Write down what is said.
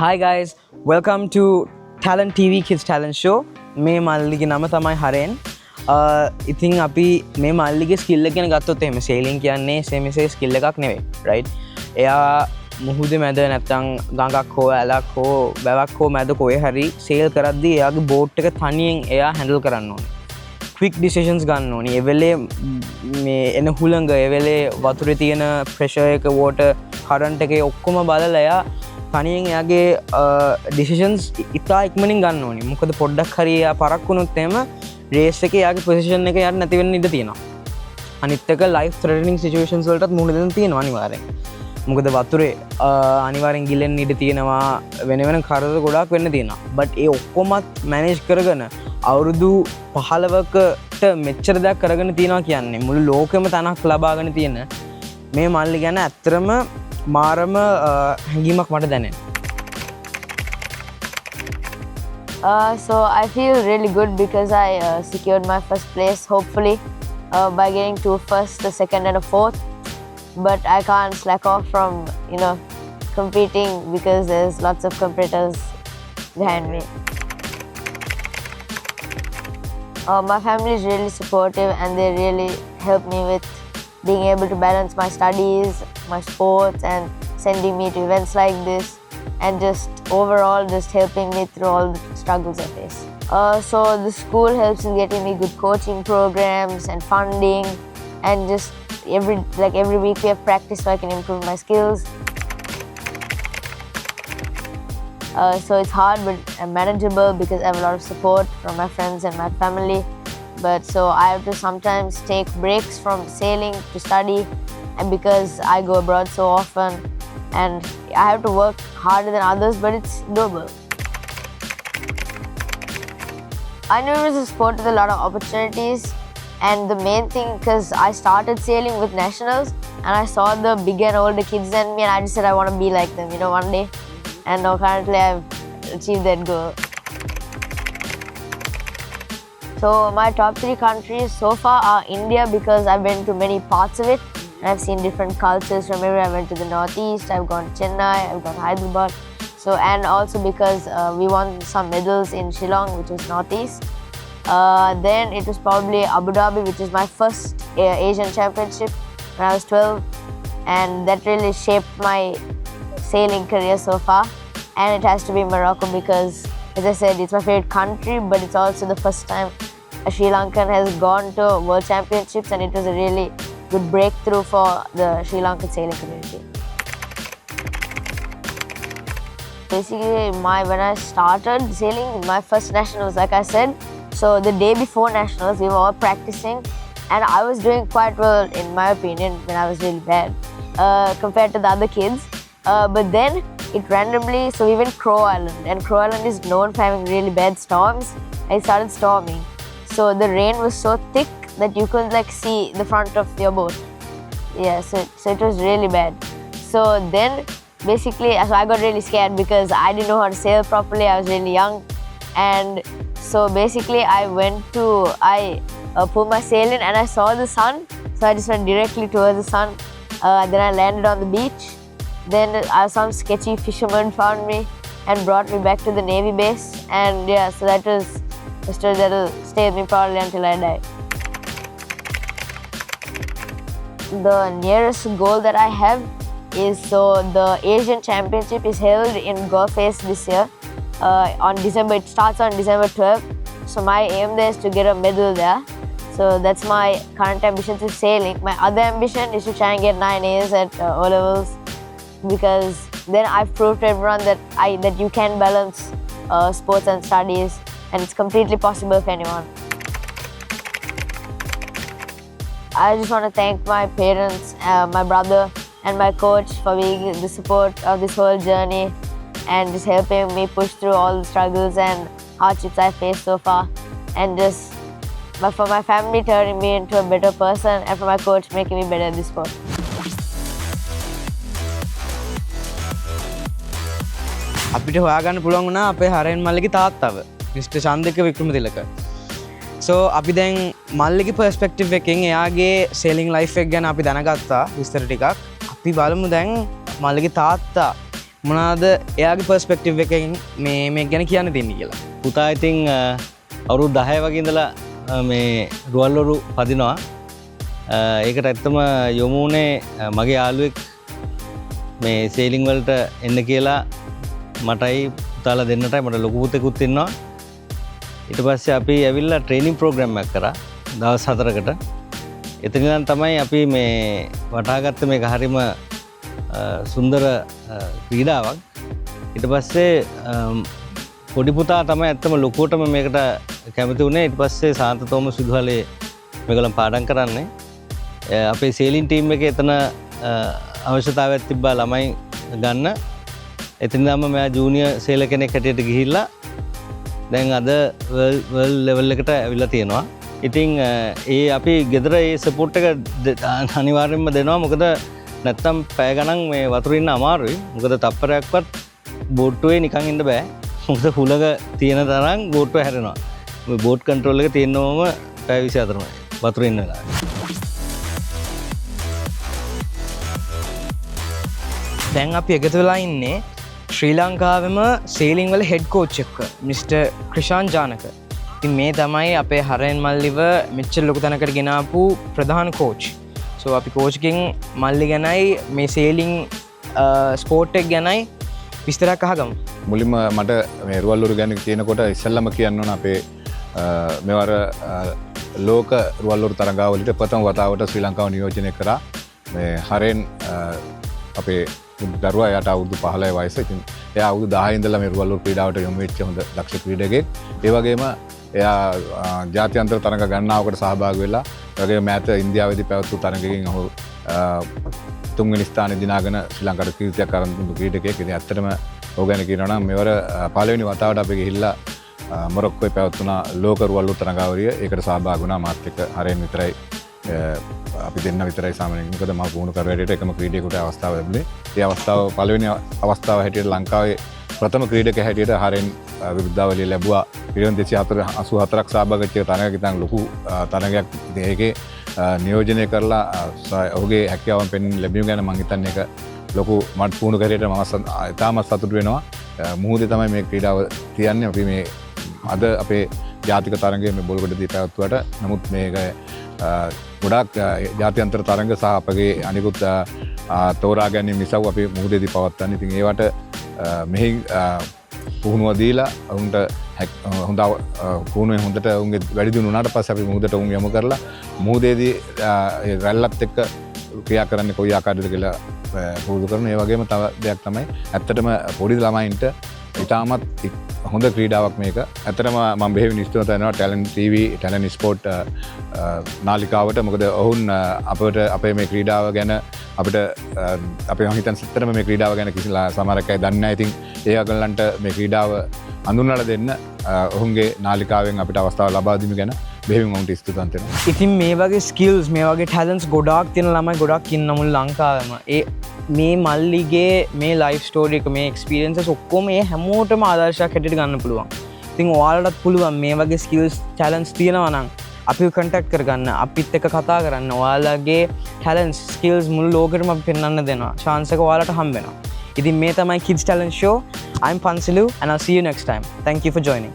Hi guys, welcome to Talent TV Kids Talent Show. මේ මල්ලිගේ නම තමයි හරෙන්. ඉතින් අපි මේ මල්ලිගේ ස්කිල් එක ගැන ගත්තොත් එහෙම සේලින් කියන්නේ සේමසේ ස්කිල් එකක් නෙවෙයි, right? එයා මුහුදේ මැද නැත්තම් ගඟක් හෝ ඇලක් හෝ වැවක් හෝ මැද කොහේ හරි සේල් කරද්දී එයාගේ බෝට් එක තනියෙන් එයා හැන්ඩල් කරන්න ඕනේ. quick decisions ගන්න ඕනේ. ඒ වෙලේ මේ එන හුළඟ, ඒ වෙලේ වතුරේ තියෙන pressure එක, water current එකේ ඔක්කොම බලලා එයා තනියෙන් එයාගේ ඩිසිෂන්ස් ඉතා ඉක්මනින් ගන්න ඕනේ. මොකද පොඩ්ඩක් හරි එයා පරක් වුණොත් එහෙම රේස් එකේ එයාගේ පොසිෂන් එක යට නැති වෙන්න ඉඩ තියෙනවා. අනිත් එක ලයිෆ් ත්‍රෙටනින් සිචුේෂන්ස් වලටත් මුහුණ දෙන්න තියෙනවා අනිවාර්යෙන්. මොකද වතුරේ අනිවාර්යෙන් ගිලෙන්න ඉඩ තියෙනවා, වෙන කරදර ගොඩාක් වෙන්න තියෙනවා. බට් ඒ ඔක්කොමත් මැනේජ් කරගෙන අවුරුදු 15කට මෙච්චර දෙයක් කරගෙන තියෙනවා කියන්නේ මුළු ලෝකෙම තනක් ලබාගෙන තියෙන මේ මල්ලි ගැන ඇත්තටම මාරම හැඟීමක් මට දැනෙන. So I feel really good because I secured my first place, hopefully by getting to first, the second and a fourth. But I can't slack off from competing because there's lots of competitors behind me. My family is really supportive and they really help me with being able to balance my studies, my sports, and sending me to events like this, and just overall just helping me through all the struggles I face. So the school helps in getting me good coaching programs and funding, and just every week we have practice so I can improve my skills. So it's hard but manageable because I have a lot of support from my friends and my family. But so I have to sometimes take breaks from sailing to study, and because I go abroad so often and I have to work harder than others, but it's doable. I knew it was a sport with a lot of opportunities, and the main thing because I started sailing with nationals and I saw the bigger and older kids than me, and I just said I want to be like them, one day. And now currently I've achieved that goal. So my top 3 countries so far are India because I've been to many parts of it and I've seen different cultures from everywhere. I went to the northeast, I've gone to Chennai, I've gone to Hyderabad. So, and also because we won some medals in Shillong, which is northeast. Then it was probably Abu Dhabi, which is my first Asian championship when I was 12, and that really shaped my sailing career so far. And it has to be Morocco because, as I said, it's my favorite country, but it's also the first time a Sri Lankan has gone to World Championships, and it was a really good breakthrough for the Sri Lankan sailing community. Basically, when I started sailing, my first nationals, like I said, so the day before nationals, we were all practicing, and I was doing quite well, in my opinion, when I was really bad compared to the other kids. But then it randomly, so we went Crow Island, and Crow Island is known for having really bad storms, and it started storming. So the rain was so thick that you couldn't see the front of your boat. Yeah, so it was really bad. So then basically, so I got really scared because I didn't know how to sail properly. I was really young, and so basically I pulled my sail in and I saw the sun, so I just went directly towards the sun. Then I landed on the beach. Then some sketchy fisherman found me and brought me back to the Navy base, and yeah, so that was a story that will stay with me probably until I die. The nearest goal that I have is, so the Asian Championship is held in Gulf Face this year on December. It starts on December 12th. So my aim there is to get a medal there. So that's my current ambition to sailing. My other ambition is to try and get 9 A's at O levels, because then I've proved to everyone that you can balance sports and studies, and it's completely possible for anyone. I just want to thank my parents, my brother, and my coach for being the support of this whole journey and just helping me push through all the struggles and hardships I faced so far, and for my family turning me into a better person, and for my coach making me better at this sport. අපිට හොයාගන්න පුළුවන් වුණා අපේ හරෙන් මල්ලිගේ තාත්තව mister Chandika Wickramatilake. So අපි දැන් මල්ලිගේ perspective එකෙන් එයාගේ සේලින් life එක ගැන අපි දැනගත්තා විස්තර ටිකක්. අපි බලමු දැන් මල්ලිගේ තාත්තා මොනාද එයාගේ පර්ස්පෙක්ටිව් එකකින් මේ ගැන කියන්න දෙන්නේ කියලා. පුතා ඉතින් අවුරුදු 10 වගේ ඉඳලා මේ රුවල්වරු පදිනවා. ඒකට ඇත්තම යොමු වුණේ මගේ යාළුවෙක් මේ සේලිං වලට එන්න කියලා මටයි පුතාලා දෙන්නටයි මට ලොකු පුතෙකුත් ඉන්නවා. ඊට පස්සේ අපි ඇවිල්ලා ට්‍රේනින් ප්‍රෝග්‍රෑම් එකක් කරා දවස් 4කට. එතන ඉඳන් තමයි අපි මේ වටහාගත්ත මේක හරිම සුන්දර ක්‍රීඩාවක්. ඊට පස්සේ පොඩි පුතා තමයි ඇත්තම ලොකුවටම මේකට කැමති වුණේ. ඊට පස්සේ සාන්ත තෝමස් විදුහලේ මේගොල්ලන් පාඩම් කරන්නේ. අපේ සේලින් ටීම් එකේ එතන අවශ්‍යතාවයක් තිබ්බා ළමයි ගන්න. එතනදම මම ජූනියර් සේල කෙනෙක් හැටියට ගිහිල්ලා දැන් අද වර්ල්ඩ් ලෙවල් එකට ඇවිල්ලා තියෙනවා. ඉතින් ඒ අපි ගෙදර ඒ සපෝට් එක අනිවාර්යෙන්ම දෙනවා. මොකද නැත්තම් පැය ගණන් මේ වතුරේ ඉන්න අමාරුයි. මොකද තප්පරයක්වත් බෝට්ටුවේ නිකන් ඉන්න බෑ. මොකද හුලක තියෙන තරම් බෝට්ටුව හැරෙනවා. මේ බෝට් කන්ට්‍රෝල් එක තියෙනවම පැය 24යි වතුරේ ඉන්න වෙලාවේ. දැන් අපි එකතු වෙලා ඉන්නේ ශ්‍රී ලංකාවෙම සේලිං වල හෙඩ් කෝච් එක්ක මිස්ටර් ක්‍රිෂාන් ජානක. ඉතින් මේ තමයි අපේ හරෙන් මල්ලිව මෙච්චර ලොකු තැනකට ගෙනාපු ප්‍රධාන කෝච්. සෝ අපි කෝච්ගෙන් මල්ලි ගැනයි මේ සේලිං ස්පෝට් එක ගැනයි විස්තරයක් අහගමු. මුලින්ම මට මේ රුවල්වරු ගැන කියනකොට ඉස්සෙල්ලම කියන්න ඕන අපේ මෙවර ලෝක රුවල්වරු තරගාවලිට ප්‍රථම වතාවට ශ්‍රී ලංකාව නියෝජනය කරා මේ හරෙන් අපේ දරුවා යට අවුරුදු 15 වයස. ඉතින් එයා අවුරුදු 10 ඉඳලා මේ රුවල්වරු ක්‍රීඩාවට යොමු වෙච්ච හොඳ දක්ෂ ක්‍රීඩකයෙක්. ඒ වගේම එයා ජාත්‍යන්තර තරඟ ගණනාවකට සහභාගී වෙලා වගේම මෑත ඉන්දියාවේදී පැවැත්වූ තරඟයකින් ඔහු තුන්වෙනි ස්ථානය දිනාගෙන ශ්‍රී ලංකාවට කීර්තියක් අරන් දුන්නු ක්‍රීඩකයෙක්. ඉතින් ඇත්තටම ඔහු ගැන කියනවා නම් මෙවර පළවෙනි වතාවට අපි ගිහිල්ලා මොරොක්කෝවේ පැවැත්වුණ ලෝක රුවල්වරු තරඟාවලිය. ඒකට සහභාගී වුණා. මාත් එක්ක හරෙන් විතරයි අපි දෙන්න විතරයි සාමාන්‍යයෙන්. මොකද මම පුහුණු කරවැඩේට එකම ක්‍රීඩකයෙකුට අවස්ථාව ලැබුණේ. ඒ අවස්ථාව පළවෙනි අවස්ථාව හැටියට ලංකාවේ ප්‍රථම ක්‍රීඩක හැටියට හරෙන් විරුද්ධාවලිය ලැබුවා. පිරිවෙන් 284ක් සහභාගී වෙච්ච තරගයක ඉතින් ලොකු තරගයක්. ඉතින් ඒකේ නියෝජනය කරලා ඔහුගේ හැකියාවන් පෙන්වන්න ලැබීම ගැන මම හිතන්නේ ඒක ලොකු මට පුහුණු කරේට මම ඉතාමත් සතුටු වෙනවා. මුහුදේ තමයි මේ ක්‍රීඩාව තියන්නේ. අපි මේ අද අපේ ජාතික තරගයේ මේ බොල්ගොඩදී පැවැත්වුවට නමුත් මේක ගොඩාක් ජාත්‍යන්තර තරඟ සහ අපගේ අනිකුත් තෝරා ගැනීම නිසා අපි මුහුදේදී පවත්වන්නේ. ඉතින් ඒවට මෙහි පුහුණුව දීලා ඔවුන්ට හොඳ පුහුණුවෙන් හොඳට ඔවුන්ගේ වැඩි දියුණු වුණාට පස්සේ අපි මුහුදට ඔවුන් යොමු කරලා මුහුදේදී රැල්ලත් එක්ක ක්‍රියා කරන්නේ කොයි ආකාරයකද කියලා පුරුදු කරනවා. ඒ වගේම තව දෙයක් තමයි ඇත්තටම පොඩි ළමයින්ට ඉතාමත් හොඳ ක්‍රීඩාවක් මේක. ඇත්තටම මම බෙහෙවින් ස්තුතිවන්ත වෙනවා ටැලන්ට් TV ටැලන්ට් ස්පෝට් නාලිකාවට. මොකද ඔවුන් අපට අපේ මේ ක්‍රීඩාව ගැන අපිට අපේ මම හිතන්නේ සිත්තරම මේ ක්‍රීඩාව ගැන කිසිලා සමහරක් අය දන්නේ නැහැ. ඉතින් ඒ අගලන්ට මේ ක්‍රීඩාව අඳුන්වලා දෙන්න ඔවුන්ගේ නාලිකාවෙන් අපිට අවස්ථාව ලබා දීම ගැන බෙහෙවින් ඔවුන්ට ස්තුතිවන්ත වෙනවා. ඉතින් මේ වගේ ස්කිල්ස් මේ වගේ ටැලන්ට්ස් ගොඩාක් තියෙන ළමයි ගොඩක් ඉන්න මුල් ලංකාවෙම. ඒ මේ මල්ලිගේ මේ ලයිෆ් ස්ටෝරි එක මේ එක්ස්පීරියන්සස් ඔක්කොම මේ හැමෝටම ආදර්ශයක් හැටියට ගන්න පුළුවන්. ඉතින් ඔයාලටත් පුළුවන් මේ වගේ ස්කිල්ස් ටැලන්ට්ස් තියෙනවා නම් අපිව කන්ටැක්ට් කරගන්න, අපිත් එක්ක කතා කරන්න. ඔයාලගේ ටැලන්ට්ස් ස්කිල්ස් මුළු ලෝකෙටම අපි පෙන්වන්න දෙනවා. chance එක ඔයාලට හම්බ වෙනවා. ඉතින් මේ තමයි Kids Talent Show. I'm Pansilu and I'll see you next time. Thank you for joining.